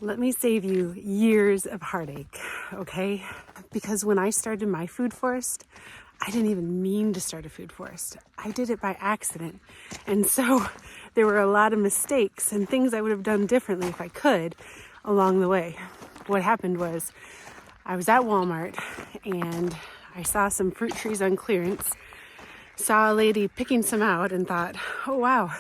Let me save you years of heartache, okay? Because when I started my food forest, I didn't even mean to start a food forest. I did it by accident. And so there were a lot of mistakes and things I would have done differently if I could along the way. What happened was I was at Walmart and I saw some fruit trees on clearance, saw a lady picking some out and thought, oh wow,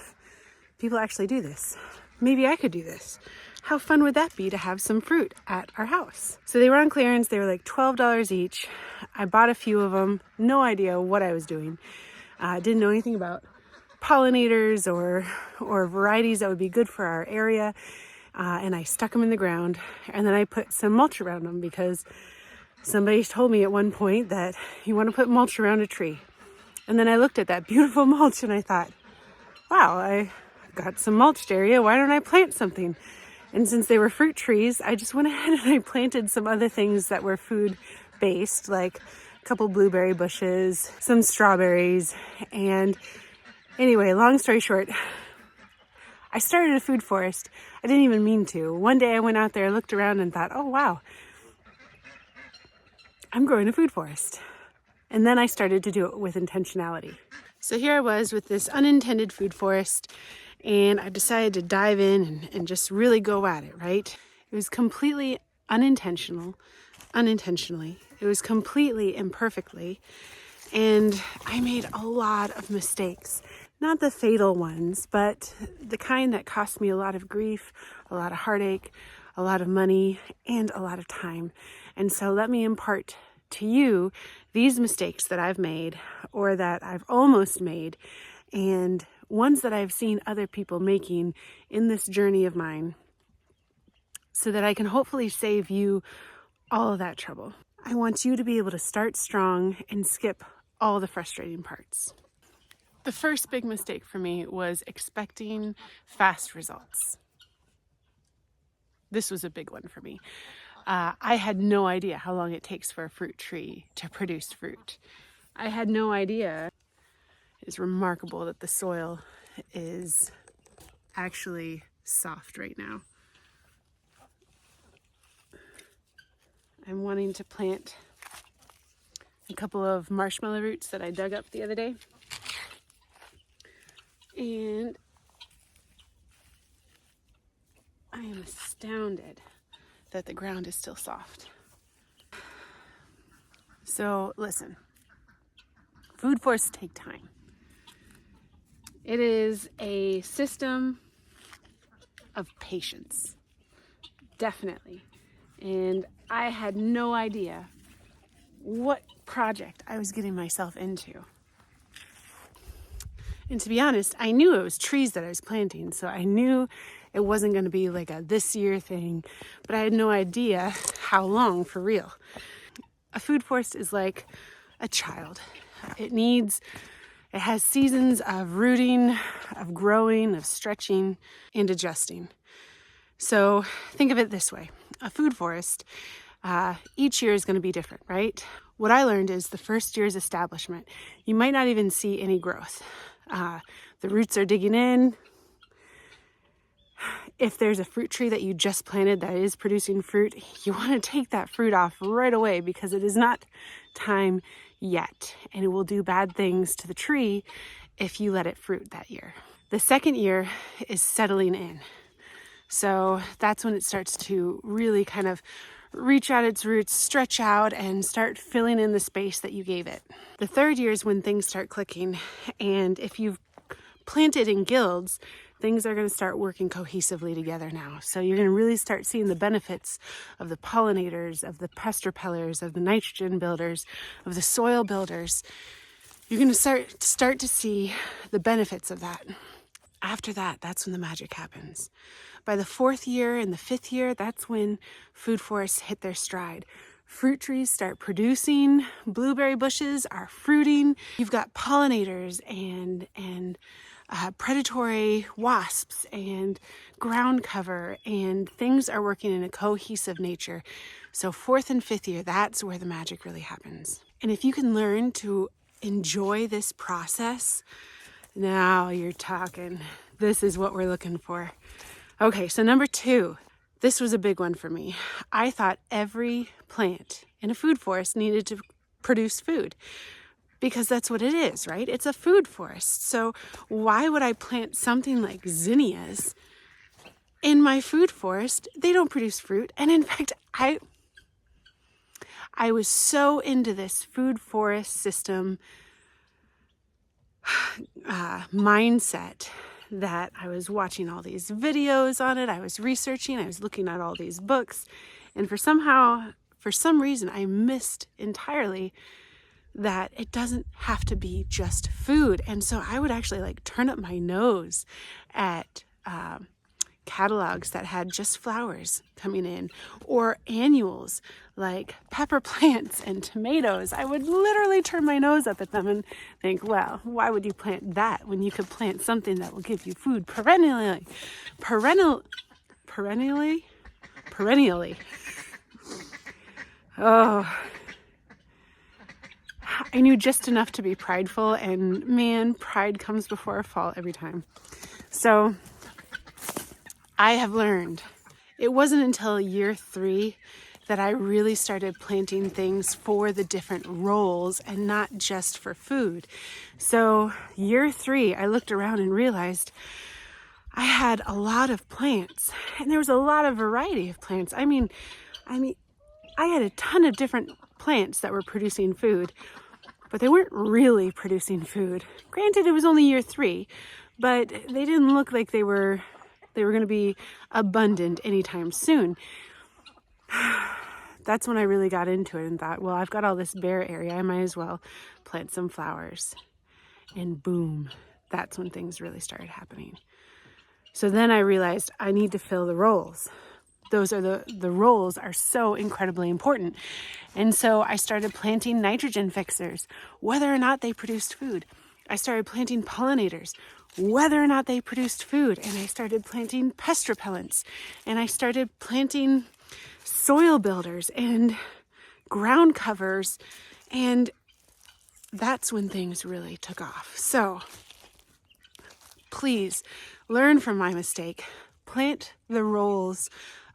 people actually do this. Maybe I could do this. How fun would that be to have some fruit at our house? So they were on clearance. They were like $12 each. I bought a few of them. No idea what I was doing. Didn't know anything about pollinators or varieties that would be good for our area. And I stuck them in the ground. And then I put some mulch around them because somebody told me at one point that you want to put mulch around a tree. And then I looked at that beautiful mulch and I thought, wow, I got some mulched area. Why don't I plant something? And since they were fruit trees, I just went ahead and I planted some other things that were food based, like a couple blueberry bushes, some strawberries. And anyway, long story short, I started a food forest. I didn't even mean to. One day I went out there, looked around and thought, oh wow, I'm growing a food forest. And then I started to do it with intentionality. So here I was with this unintended food forest, and I decided to dive in and just really go at it, right? It was completely unintentionally. It was completely imperfectly. And I made a lot of mistakes. Not the fatal ones, but the kind that cost me a lot of grief, a lot of heartache, a lot of money, and a lot of time. And so let me impart to you these mistakes that I've made or that I've almost made, and ones that I've seen other people making in this journey of mine, so that I can hopefully save you all of that trouble. I want you to be able to start strong and skip all the frustrating parts. The first big mistake for me was expecting fast results. This was a big one for me. I had no idea how long it takes for a fruit tree to produce fruit. I had no idea. It's remarkable that the soil is actually soft right now. I'm wanting to plant a couple of marshmallow roots that I dug up the other day. And I am astounded that the ground is still soft. So listen, food forests take time. It is a system of patience, definitely. And I had no idea what project I was getting myself into. And to be honest, I knew it was trees that I was planting, so I knew it wasn't going to be like a this year thing, but I had no idea how long for real. A food forest is like a child. It has seasons of rooting, of growing, of stretching, and adjusting. So think of it this way. A food forest, each year is going to be different, right? What I learned is the first year's establishment, you might not even see any growth. The roots are digging in. If there's a fruit tree that you just planted that is producing fruit, you want to take that fruit off right away because it is not time yet, and it will do bad things to the tree if you let it fruit that year. The second year is settling in. So that's when it starts to really kind of reach out its roots, stretch out, and start filling in the space that you gave it. The third year is when things start clicking, and if you've planted in guilds, things are going to start working cohesively together now. So you're going to really start seeing the benefits of the pollinators, of the pest repellers, of the nitrogen builders, of the soil builders. You're going to start to see the benefits of that. After that, that's when the magic happens. By the fourth year and the fifth year, that's when food forests hit their stride. Fruit trees start producing, blueberry bushes are fruiting. You've got pollinators and predatory wasps and ground cover, and things are working in a cohesive nature. So fourth and fifth year, that's where the magic really happens. And if you can learn to enjoy this process, now you're talking. This is what we're looking for. Okay, so number 2, This was a big one for me. I thought every plant in a food forest needed to produce food because that's what it is, right? It's a food forest. So why would I plant something like zinnias in my food forest? They don't produce fruit. And in fact, I was so into this food forest system mindset that I was watching all these videos on it. I was researching, I was looking at all these books, and for some reason, I missed entirely that it doesn't have to be just food. And so I would actually like turn up my nose at catalogs that had just flowers coming in, or annuals like pepper plants and tomatoes. I would literally turn my nose up at them and think, well, why would you plant that when you could plant something that will give you food perennially? Oh, I knew just enough to be prideful, and man, pride comes before a fall every time. So I have learned, it wasn't until year 3 that I really started planting things for the different roles and not just for food. So year 3, I looked around and realized I had a lot of plants, and there was a lot of variety of plants. I mean, I had a ton of different plants that were producing food, but they weren't really producing food. Granted, it was only year 3, but they didn't look like they were going to be abundant anytime soon. That's when I really got into it and thought, well, I've got all this bare area, I might as well plant some flowers. And boom, that's when things really started happening. So then I realized I need to fill the roles. Those are the roles are so incredibly important. And so I started planting nitrogen fixers, whether or not they produced food. I started planting pollinators, whether or not they produced food. And I started planting pest repellents. And I started planting soil builders and ground covers. And that's when things really took off. So please learn from my mistake. Plant the roles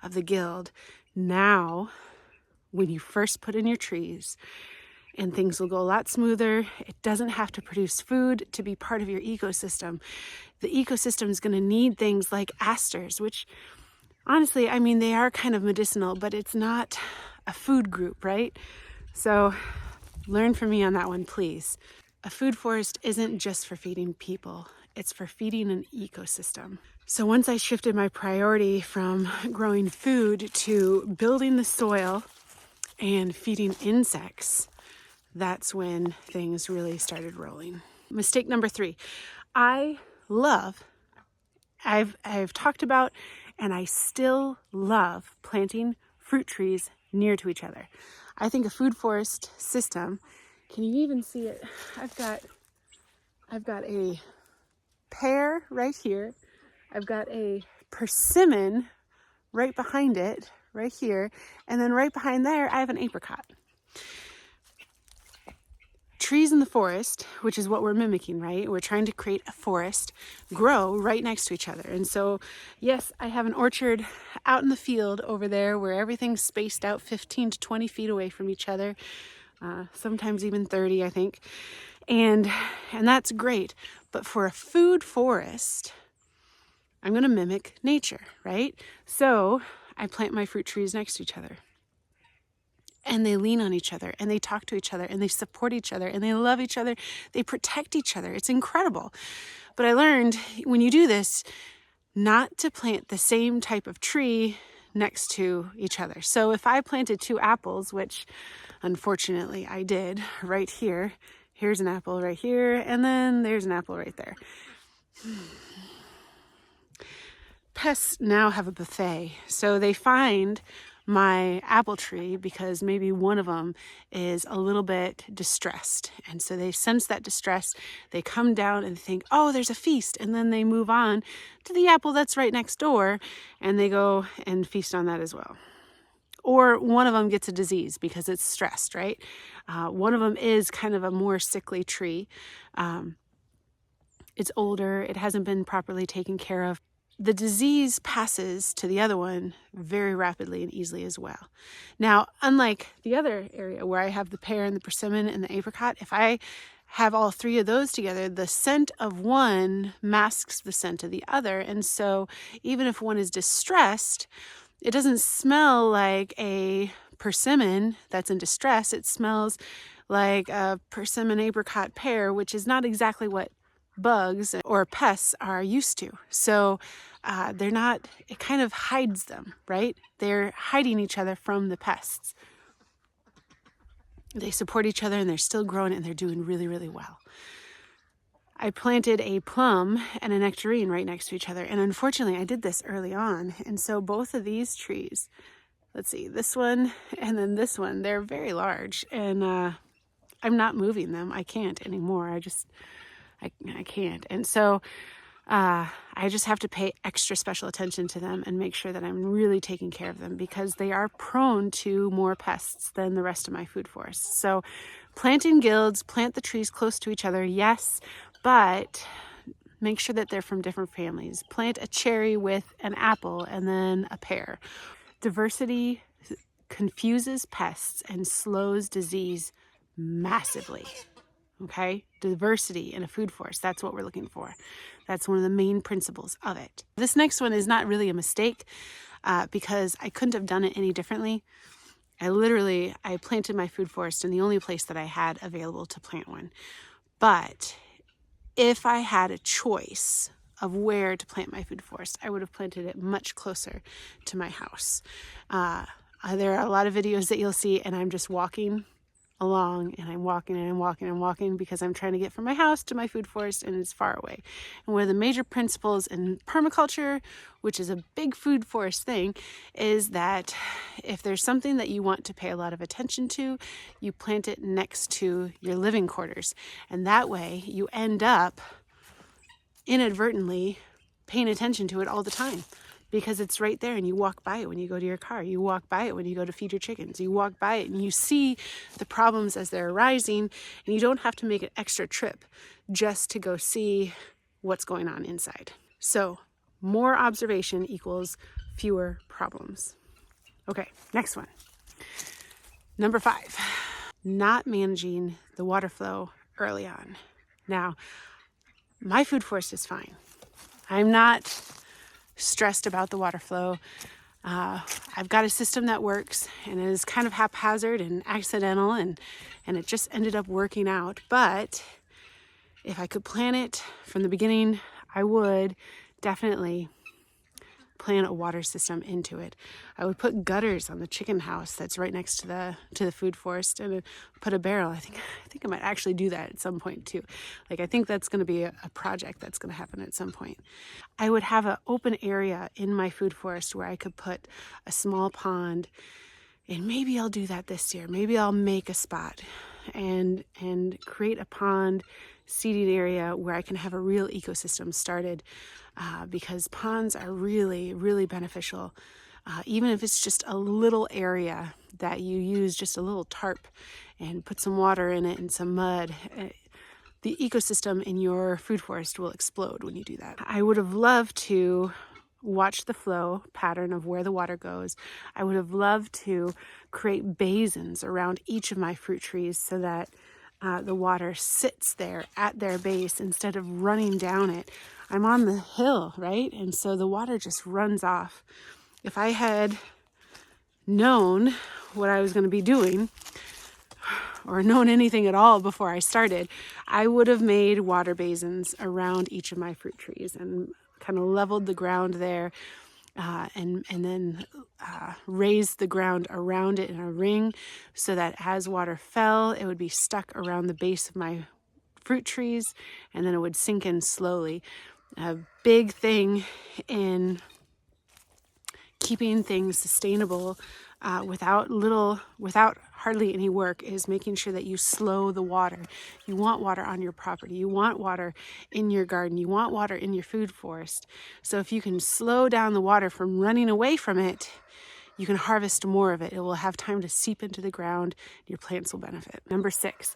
of the guild now when you first put in your trees, and things will go a lot smoother. It doesn't have to produce food to be part of your ecosystem. The ecosystem is going to need things like asters, which honestly, I mean, they are kind of medicinal, but it's not a food group, right? So learn from me on that one, please. A food forest isn't just for feeding people. It's for feeding an ecosystem. So once I shifted my priority from growing food to building the soil and feeding insects, that's when things really started rolling. Mistake number 3. I've talked about, and I still love planting fruit trees near to each other. I think a food forest system, can you even see it? I've got a pear right here. I've got a persimmon right behind it, right here. And then right behind there, I have an apricot. Trees in the forest, which is what we're mimicking, right? We're trying to create a forest, grow right next to each other. And so, yes, I have an orchard out in the field over there where everything's spaced out 15 to 20 feet away from each other, sometimes even 30, I think. And that's great. But for a food forest, I'm going to mimic nature, right? So I plant my fruit trees next to each other. And they lean on each other, and they talk to each other, and they support each other, and they love each other. They protect each other. It's incredible. But I learned when you do this, not to plant the same type of tree next to each other. So if I planted 2 apples, which unfortunately I did right here, here's an apple right here, and then there's an apple right there. Pests now have a buffet. So they find my apple tree because maybe one of them is a little bit distressed. And so they sense that distress. They come down and think, oh, there's a feast. And then they move on to the apple that's right next door, and they go and feast on that as well. Or one of them gets a disease because it's stressed, right? One of them is kind of a more sickly tree. It's older. It hasn't been properly taken care of. the disease passes to the other one very rapidly and easily as well. Now, unlike the other area where I have the pear and the persimmon and the apricot, if I have all three of those together, the scent of one masks the scent of the other. And so even if one is distressed, it doesn't smell like a persimmon that's in distress. It smells like a persimmon apricot pear, which is not exactly what bugs or pests are used to. So they're not, it kind of hides them, right? They're hiding each other from the pests. They support each other and they're still growing and they're doing really, really well. I planted a plum and a nectarine right next to each other. And unfortunately, I did this early on. And so both of these trees, let's see, this one and then this one, they're very large. And I'm not moving them. I can't anymore. I can't. And so I just have to pay extra special attention to them and make sure that I'm really taking care of them because they are prone to more pests than the rest of my food forest. So plant in guilds, plant the trees close to each other, yes, but make sure that they're from different families. Plant a cherry with an apple and then a pear. Diversity confuses pests and slows disease massively. Okay, diversity in a food forest, that's what we're looking for. That's one of the main principles of it. This next one is not really a mistake because I couldn't have done it any differently. I planted my food forest in the only place that I had available to plant one. But if I had a choice of where to plant my food forest, I would have planted it much closer to my house. There are a lot of videos that you'll see and I'm just walking along and I'm walking because I'm trying to get from my house to my food forest and it's far away. And one of the major principles in permaculture, which is a big food forest thing, is that if there's something that you want to pay a lot of attention to, you plant it next to your living quarters. And that way you end up inadvertently paying attention to it all the time. Because it's right there and you walk by it when you go to your car. You walk by it when you go to feed your chickens. You walk by it and you see the problems as they're arising and you don't have to make an extra trip just to go see what's going on inside. So more observation equals fewer problems. Okay, next one. Number 5, not managing the water flow early on. Now, my food forest is fine. I'm not stressed about the water flow. I've got a system that works and it is kind of haphazard and accidental and it just ended up working out. But if I could plan it from the beginning, I would definitely plan a water system into it. I would put gutters on the chicken house that's right next to the food forest and put a barrel. I think I might actually do that at some point too. I think that's going to be a project that's going to happen at some point. I would have an open area in my food forest where I could put a small pond, and maybe I'll do that this year. Maybe I'll make a spot and create a pond seeding area where I can have a real ecosystem started. Because ponds are really, really beneficial. Even if it's just a little area that you use just a little tarp and put some water in it and some mud, the ecosystem in your food forest will explode when you do that. I would have loved to watch the flow pattern of where the water goes. I would have loved to create basins around each of my fruit trees so that the water sits there at their base instead of running down it. I'm on the hill, right? And so the water just runs off. If I had known what I was going to be doing or known anything at all before I started, I would have made water basins around each of my fruit trees and kind of leveled the ground there and then raised the ground around it in a ring so that as water fell, it would be stuck around the base of my fruit trees and then it would sink in slowly. A big thing in keeping things sustainable without hardly any work is making sure that you slow the water. You want water on your property. You want water in your garden. You want water in your food forest. So if you can slow down the water from running away from it, you can harvest more of it. It will have time to seep into the ground. Your plants will benefit. Number 6,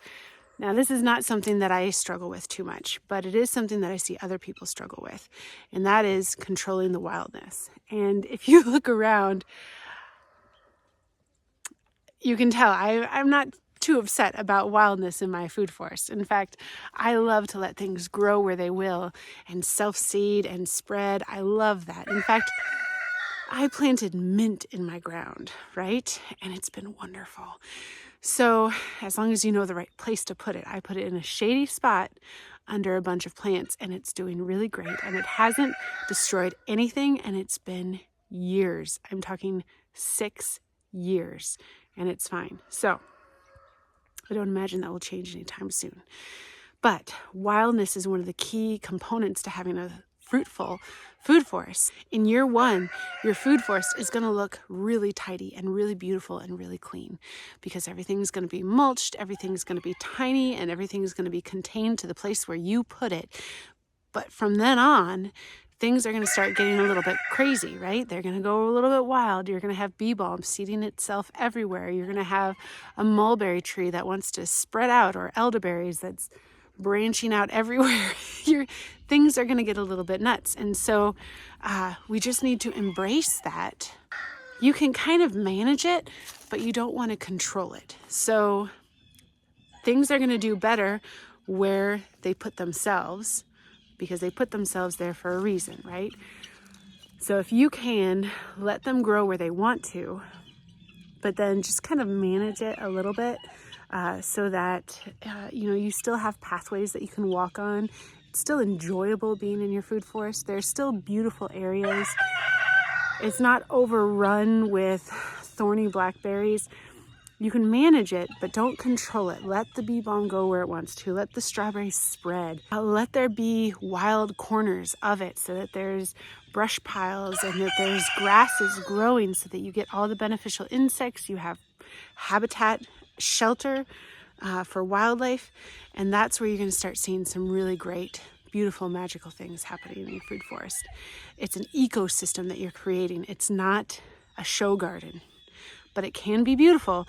Now, this is not something that I struggle with too much, but it is something that I see other people struggle with, and that is controlling the wildness. And if you look around, you can tell I'm not too upset about wildness in my food forest. In fact, I love to let things grow where they will and self-seed and spread. I love that. In fact, I planted mint in my ground, right? And it's been wonderful. So as long as you know the right place to put it, I put it in a shady spot under a bunch of plants, and it's doing really great. And it hasn't destroyed anything, and it's been years. I'm talking 6 years, and it's fine. So I don't imagine that will change anytime soon. But wildness is one of the key components to having a fruitful food forest. In year 1, your food forest is going to look really tidy and really beautiful and really clean, because everything's going to be mulched, everything's going to be tiny, and everything's going to be contained to the place where you put it. But from then on, things are going to start getting a little bit crazy, right? They're going to go a little bit wild. You're going to have bee balm seeding itself everywhere. You're going to have a mulberry tree that wants to spread out, or elderberries that's branching out everywhere. Things are going to get a little bit nuts. And so we just need to embrace that. You can kind of manage it, but you don't want to control it. So things are going to do better where they put themselves, because they put themselves there for a reason, right? So if you can let them grow where they want to, but then just kind of manage it a little bit, so that you still have pathways that you can walk on. It's still enjoyable being in your food forest. There's still beautiful areas. It's not overrun with thorny blackberries. You can manage it, but don't control it. Let the bee balm go where it wants to. Let the strawberries spread. Let there be wild corners of it, so that there's brush piles and that there's grasses growing, so that you get all the beneficial insects. You have habitat, shelter for wildlife, and that's where you're going to start seeing some really great, beautiful, magical things happening in your food forest. It's an ecosystem that you're creating. It's not a show garden, but it can be beautiful.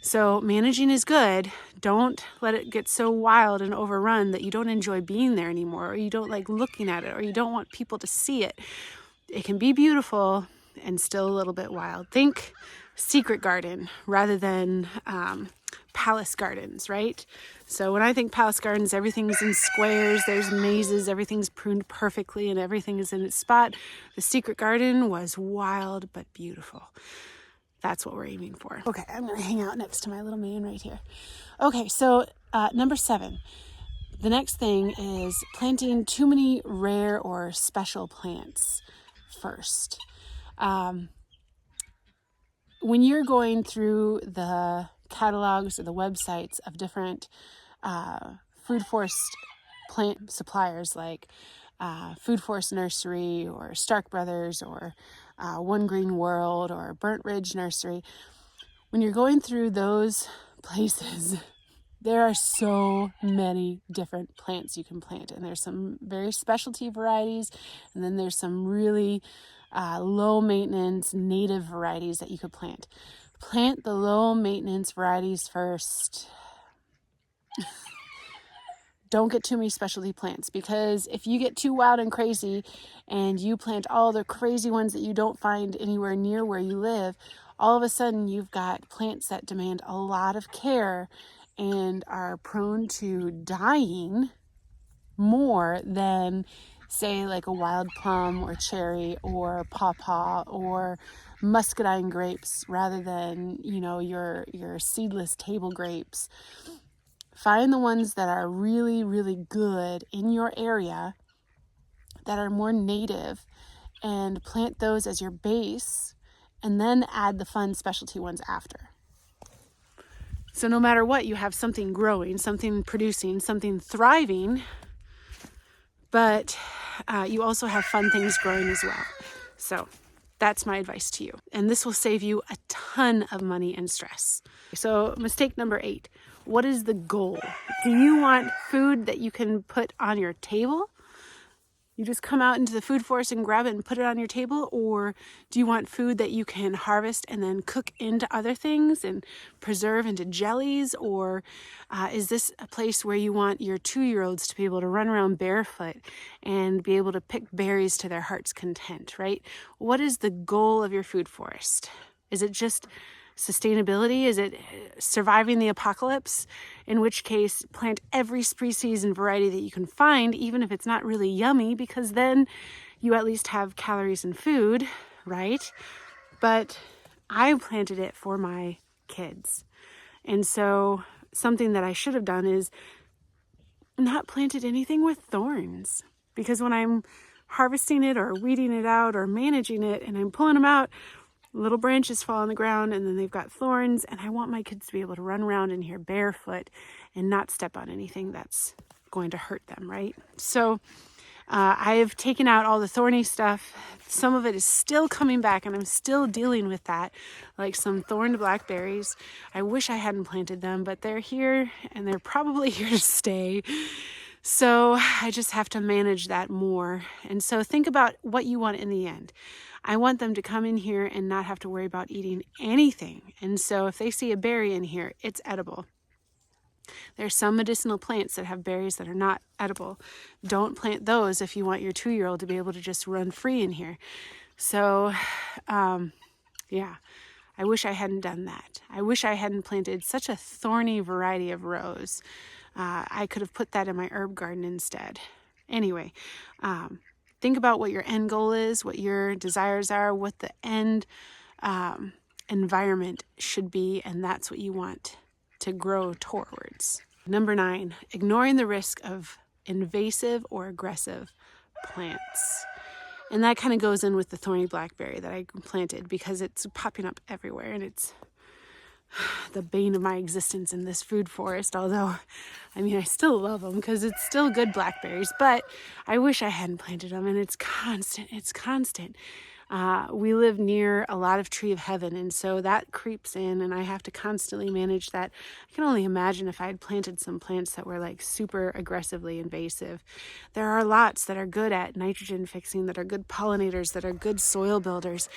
So managing is good. Don't let it get so wild and overrun that you don't enjoy being there anymore, or you don't like looking at it, or you don't want people to see it. It can be beautiful and still a little bit wild. Think secret garden rather than palace gardens, right? So when I think palace gardens, everything's in squares, there's mazes, everything's pruned perfectly, and everything is in its spot. The secret garden was wild but beautiful. That's what we're aiming for. Okay, I'm going to hang out next to my little man right here. Okay, so number 7. The next thing is planting too many rare or special plants first. When you're going through the catalogs or the websites of different food forest plant suppliers like Food Forest Nursery or Stark Brothers or One Green World or Burnt Ridge Nursery, when you're going through those places, there are so many different plants you can plant, and there's some very specialty varieties, and then there's some really low maintenance native varieties that you could plant. Plant the low maintenance varieties first. Don't get too many specialty plants, because if you get too wild and crazy and you plant all the crazy ones that you don't find anywhere near where you live, all of a sudden you've got plants that demand a lot of care and are prone to dying more than, say, like a wild plum or cherry or pawpaw or muscadine grapes, rather than, your seedless table grapes. Find the ones that are really, really good in your area, that are more native, and plant those as your base, and then add the fun specialty ones after. So no matter what, you have something growing, something producing, something thriving, but you also have fun things growing as well. So that's my advice to you. And this will save you a ton of money and stress. So mistake number 8. What is the goal? Do you want food that you can put on your table? you just come out into the food forest and grab it and put it on your table? Or do you want food that you can harvest and then cook into other things and preserve into jellies? Or is this a place where you want your 2-year-olds to be able to run around barefoot and be able to pick berries to their heart's content, right? What is the goal of your food forest? Is it just sustainability? Is it surviving the apocalypse? In which case, plant every species and variety that you can find, even if it's not really yummy, because then you at least have calories and food, right? But I planted it for my kids. And so something that I should have done is not planted anything with thorns, because when I'm harvesting it or weeding it out or managing it and I'm pulling them out, little branches fall on the ground and then they've got thorns, and I want my kids to be able to run around in here barefoot and not step on anything that's going to hurt them, right? So I have taken out all the thorny stuff. Some of it is still coming back and I'm still dealing with that, like some thorned blackberries. I wish I hadn't planted them, but they're here and they're probably here to stay. So I just have to manage that more. And so think about what you want in the end. I want them to come in here and not have to worry about eating anything. And so if they see a berry in here, it's edible. There's some medicinal plants that have berries that are not edible. Don't plant those if you want your 2-year-old to be able to just run free in here. So, yeah, I wish I hadn't done that. I wish I hadn't planted such a thorny variety of rose. I could have put that in my herb garden instead. Anyway, think about what your end goal is, what your desires are, what the end environment should be, and that's what you want to grow towards. Number 9, ignoring the risk of invasive or aggressive plants. And that kind of goes in with the thorny blackberry that I planted, because it's popping up everywhere and it's the bane of my existence in this food forest. Although, I mean, I still love them because it's still good blackberries, but I wish I hadn't planted them, and it's constant. It's constant. We live near a lot of tree of heaven, and so that creeps in, and I have to constantly manage that. I can only imagine if I had planted some plants that were like super aggressively invasive. There are lots that are good at nitrogen fixing, that are good pollinators, that are good soil builders.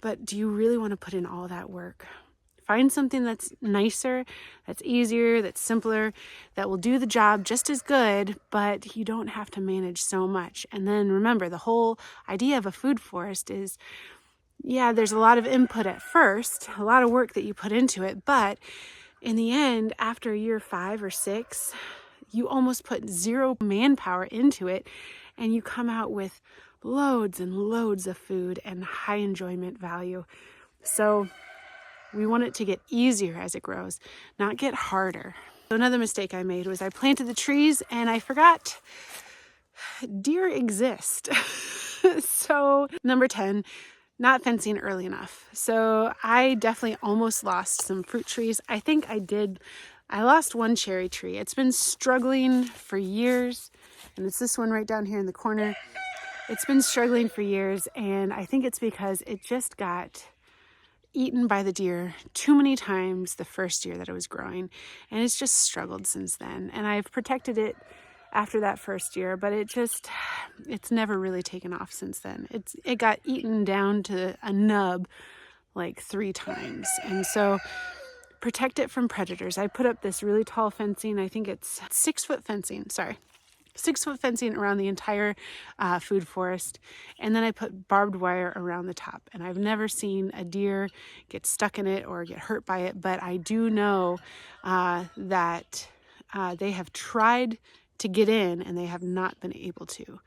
But do you really want to put in all that work? Find something that's nicer, that's easier, that's simpler, that will do the job just as good, but you don't have to manage so much. And then remember, the whole idea of a food forest is, yeah, there's a lot of input at first, a lot of work that you put into it, but in the end, after year 5 or 6, you almost put 0 manpower into it, and you come out with loads and loads of food and high enjoyment value. So we want it to get easier as it grows, not get harder. So another mistake I made was I planted the trees and I forgot deer exist. So number 10, not fencing early enough. So I definitely almost lost some fruit trees. I think I lost one cherry tree. It's been struggling for years, and it's this one right down here in the corner. It's been struggling for years, and I think it's because it just got eaten by the deer too many times the first year that it was growing, and it's just struggled since then. And I've protected it after that first year, but it's never really taken off since then. It got eaten down to a nub like 3 times. And so protect it from predators. I put up this really tall fencing. I think it's 6-foot fencing. 6-foot fencing around the entire food forest, and then I put barbed wire around the top. And I've never seen a deer get stuck in it or get hurt by it, but I do know that they have tried to get in and they have not been able to.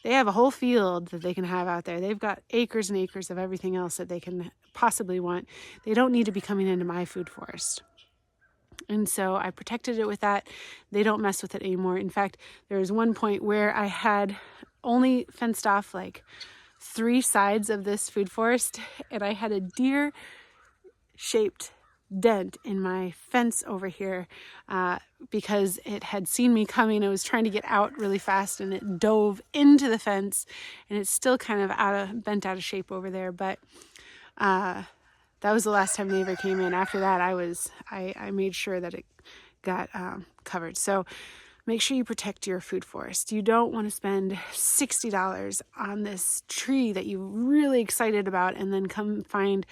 They have a whole field that they can have out there. They've got acres and acres of everything else that they can possibly want. They don't need to be coming into my food forest. And so I protected it with that. They don't mess with it anymore. In fact, there was one point where I had only fenced off like 3 sides of this food forest, and I had a deer-shaped dent in my fence over here because it had seen me coming. It was trying to get out really fast, and it dove into the fence, and it's still kind of bent out of shape over there. But that was the last time they ever came in. After that, I made sure that it got covered. So make sure you protect your food forest. You don't want to spend $60 on this tree that you're really excited about and then come find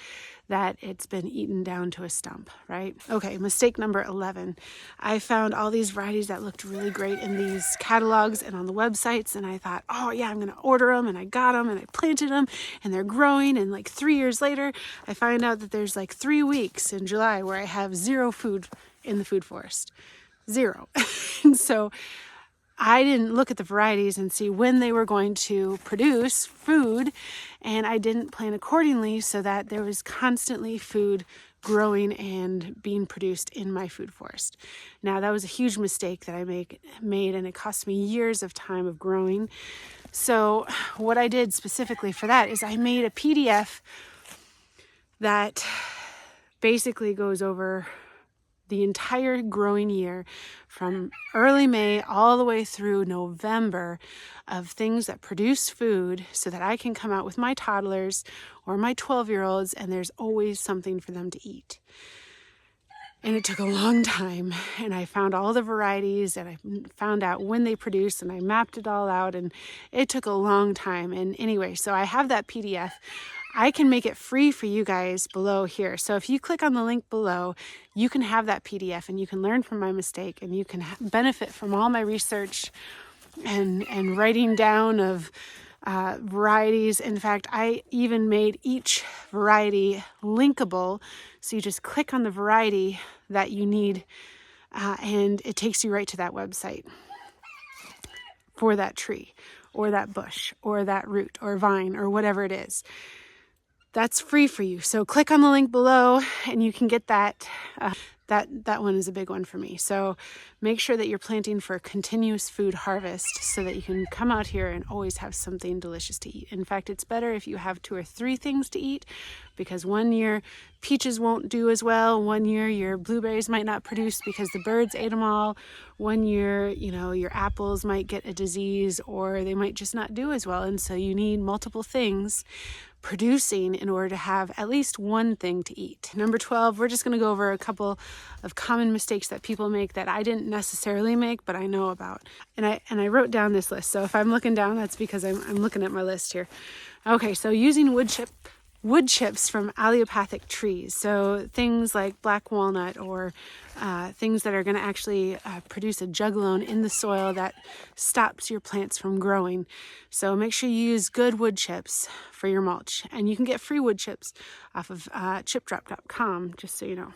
that it's been eaten down to a stump, right? Okay, mistake number 11. I found all these varieties that looked really great in these catalogs and on the websites, and I thought, oh yeah, I'm gonna order them, and I got them, and I planted them, and they're growing, and like 3 years later, I find out that there's like 3 weeks in July where I have zero food in the food forest. Zero. And so I didn't look at the varieties and see when they were going to produce food, and I didn't plan accordingly so that there was constantly food growing and being produced in my food forest. Now, that was a huge mistake that I made, and it cost me years of time of growing. So what I did specifically for that is I made a PDF that basically goes over the entire growing year from early May all the way through November of things that produce food so that I can come out with my toddlers or my 12-year-olds and there's always something for them to eat. And it took a long time, and I found all the varieties and I found out when they produce and I mapped it all out, and it took a long time. And anyway, so I have that PDF. I can make it free for you guys below here. So if you click on the link below, you can have that PDF and you can learn from my mistake, and you can benefit from all my research and writing down of varieties. In fact, I even made each variety linkable. So you just click on the variety that you need and it takes you right to that website for that tree or that bush or that root or vine or whatever it is. That's free for you. So click on the link below and you can get that. That one is a big one for me. So make sure that you're planting for a continuous food harvest so that you can come out here and always have something delicious to eat. In fact, it's better if you have 2 or 3 things to eat, because one year peaches won't do as well. One year your blueberries might not produce because the birds ate them all. One year, your apples might get a disease or they might just not do as well. And so you need multiple things producing in order to have at least one thing to eat. Number 12, we're just going to go over a couple of common mistakes that people make that I didn't necessarily make, but I know about. And I wrote down this list. So if I'm looking down, that's because I'm looking at my list here. Okay, so using wood chips from allelopathic trees. So things like black walnut or things that are going to actually produce a juglone in the soil that stops your plants from growing. So make sure you use good wood chips for your mulch. And you can get free wood chips off of chipdrop.com, just so you know.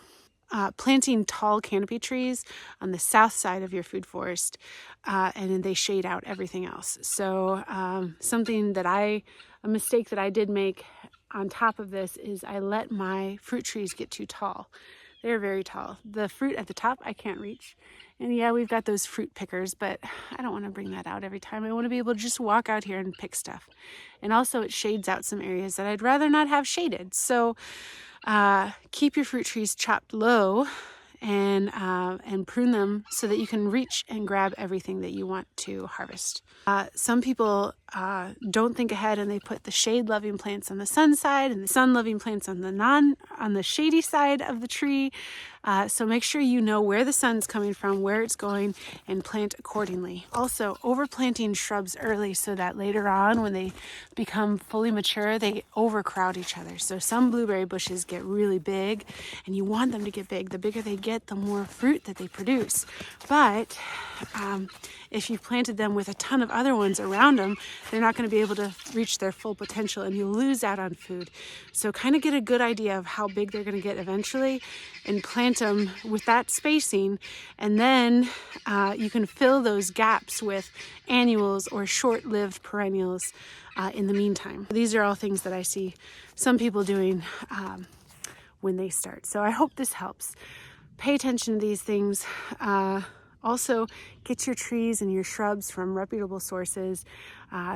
Planting tall canopy trees on the south side of your food forest, and then they shade out everything else. So a mistake that I did make on top of this is I let my fruit trees get too tall. They're very tall. The fruit at the top I can't reach. And yeah, we've got those fruit pickers, but I don't want to bring that out every time. I want to be able to just walk out here and pick stuff. And also it shades out some areas that I'd rather not have shaded. So keep your fruit trees chopped low and prune them so that you can reach and grab everything that you want to harvest. Some people don't think ahead and they put the shade-loving plants on the sun side and the sun-loving plants on the shady side of the tree. So make sure you know where the sun's coming from, where it's going, and plant accordingly. Also, overplanting shrubs early so that later on when they become fully mature, they overcrowd each other. So some blueberry bushes get really big, and you want them to get big. The bigger they get, the more fruit that they produce. But if you planted them with a ton of other ones around them, they're not going to be able to reach their full potential, and you'll lose out on food. So kind of get a good idea of how big they're going to get eventually and plant them with that spacing, and then you can fill those gaps with annuals or short-lived perennials in the meantime. These are all things that I see some people doing when they start. So I hope this helps. Pay attention to these things. Also, get your trees and your shrubs from reputable sources.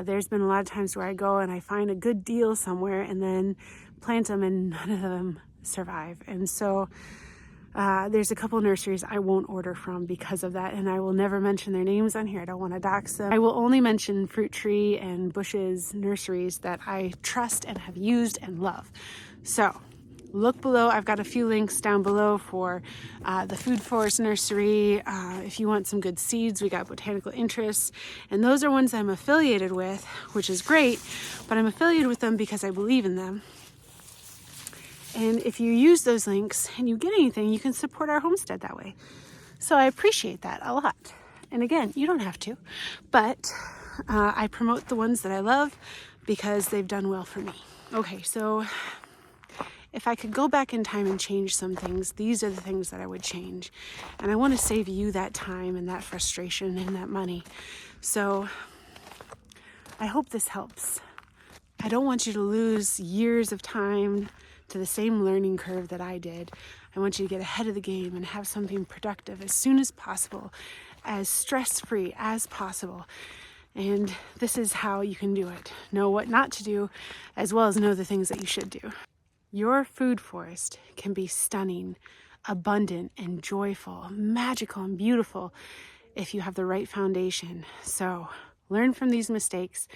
There's been a lot of times where I go and I find a good deal somewhere and then plant them and none of them survive. And so there's a couple nurseries I won't order from because of that, and I will never mention their names on here. I don't want to dox them. I will only mention fruit tree and bushes nurseries that I trust and have used and love. So look below. I've got a few links down below for the Food Forest Nursery. If you want some good seeds, we got Botanical Interests. And those are ones I'm affiliated with, which is great, but I'm affiliated with them because I believe in them. And if you use those links and you get anything, you can support our homestead that way. So I appreciate that a lot. And again, you don't have to, but I promote the ones that I love because they've done well for me. Okay, so if I could go back in time and change some things, these are the things that I would change. And I want to save you that time and that frustration and that money. So I hope this helps. I don't want you to lose years of time to the same learning curve that I did. I want you to get ahead of the game and have something productive as soon as possible, as stress-free as possible. And this is how you can do it. Know what not to do, as well as know the things that you should do. Your food forest can be stunning, abundant, and joyful, magical and beautiful if you have the right foundation. So learn from these mistakes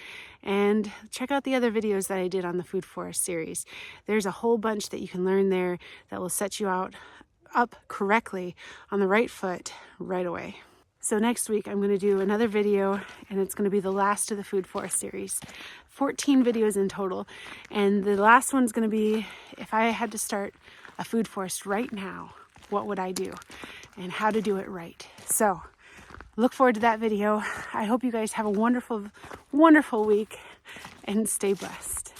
and check out the other videos that I did on the Food Forest series. There's a whole bunch that you can learn there that will set you up correctly on the right foot right away. So next week I'm going to do another video, and it's going to be the last of the Food Forest series. 14 videos in total, and the last one's going to be if I had to start a food forest right now, what would I do and how to do it right. So look forward to that video. I hope you guys have a wonderful, wonderful week and stay blessed.